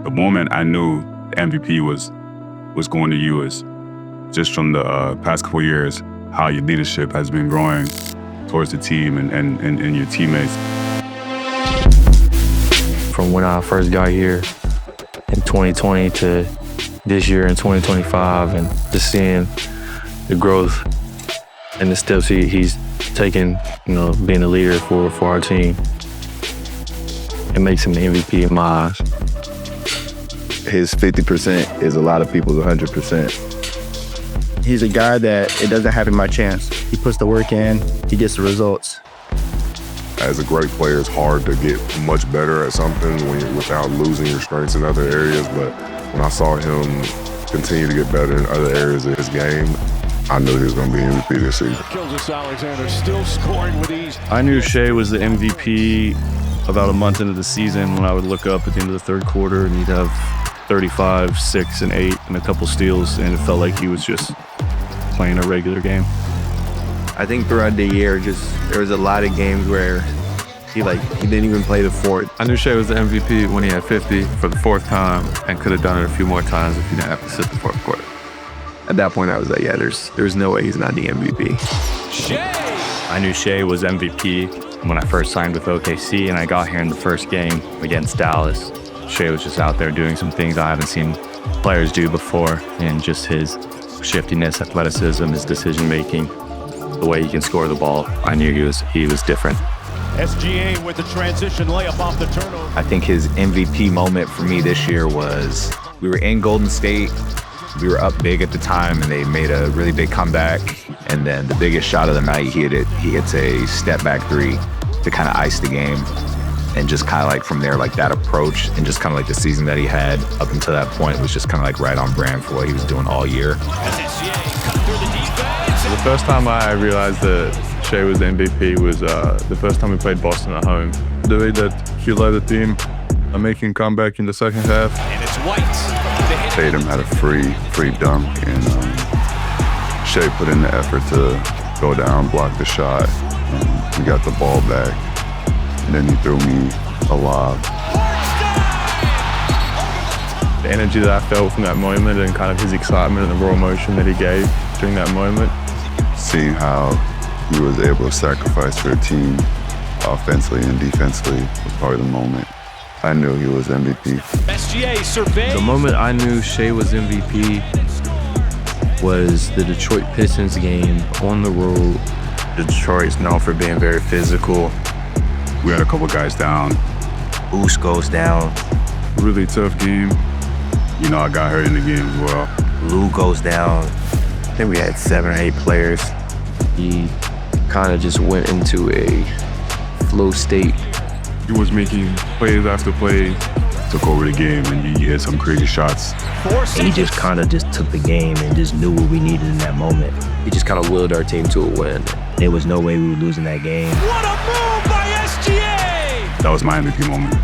The moment I knew the MVP was going to you is just from the past couple years, how your leadership has been growing towards the team and your teammates. From when I first got here in 2020 to this year in 2025, and just seeing the growth and the steps he's taken, being a leader for our team, it makes him the MVP in my eyes. His 50% is a lot of people's 100%. He's a guy that it doesn't happen by chance. He puts the work in, he gets the results. As a great player, it's hard to get much better at something without losing your strengths in other areas. But when I saw him continue to get better in other areas of his game, I knew he was going to be MVP this season. Alexander still scoring with ease. I knew Shai was the MVP about a month into the season when I would look up at the end of the third quarter and he'd have 35, 6, and 8, and a couple steals, and it felt like he was just playing a regular game. I think throughout the year, there was a lot of games where he didn't even play the fourth. I knew Shai was the MVP when he had 50 for the fourth time and could have done it a few more times if he didn't have to sit the fourth quarter. At that point, I was like, yeah, there's no way he's not the MVP. Shai! I knew Shai was MVP when I first signed with OKC, and I got here in the first game against Dallas. Shai was just out there doing some things I haven't seen players do before, and just his shiftiness, athleticism, his decision-making, the way he can score the ball. I knew he was different. SGA with the transition layup off the turnover. I think his MVP moment for me this year was we were in Golden State. We were up big at the time, and they made a really big comeback. And then the biggest shot of the night, he hits a step-back three to kind of ice the game. And just kind of like from there, like that approach and just kind of like the season that he had up until that point was just kind of like right on brand for what he was doing all year. The first time I realized that Shai was the MVP was the first time we played Boston at home. The way that he led the team, making comeback in the second half. And it's White. Tatum had a free dunk, and Shai put in the effort to go down, block the shot, and we got the ball back. And then he threw me a lob. The energy that I felt from that moment and kind of his excitement and the raw emotion that he gave during that moment. Seeing how he was able to sacrifice for the team offensively and defensively was probably the moment I knew he was MVP. SGA survey. The moment I knew Shai was MVP was the Detroit Pistons game on the road. Detroit's known for being very physical. We had a couple guys down. Boost goes down. Really tough game. I got hurt in the game as well. Lou goes down. I think we had 7 or 8 players. He kind of just went into a flow state. He was making plays after play. Took over the game, and you hit some crazy shots. He just kind of just took the game and just knew what we needed in that moment. He just kind of willed our team to a win. There was no way we were losing that game. What a move by SGA! That was my MVP moment.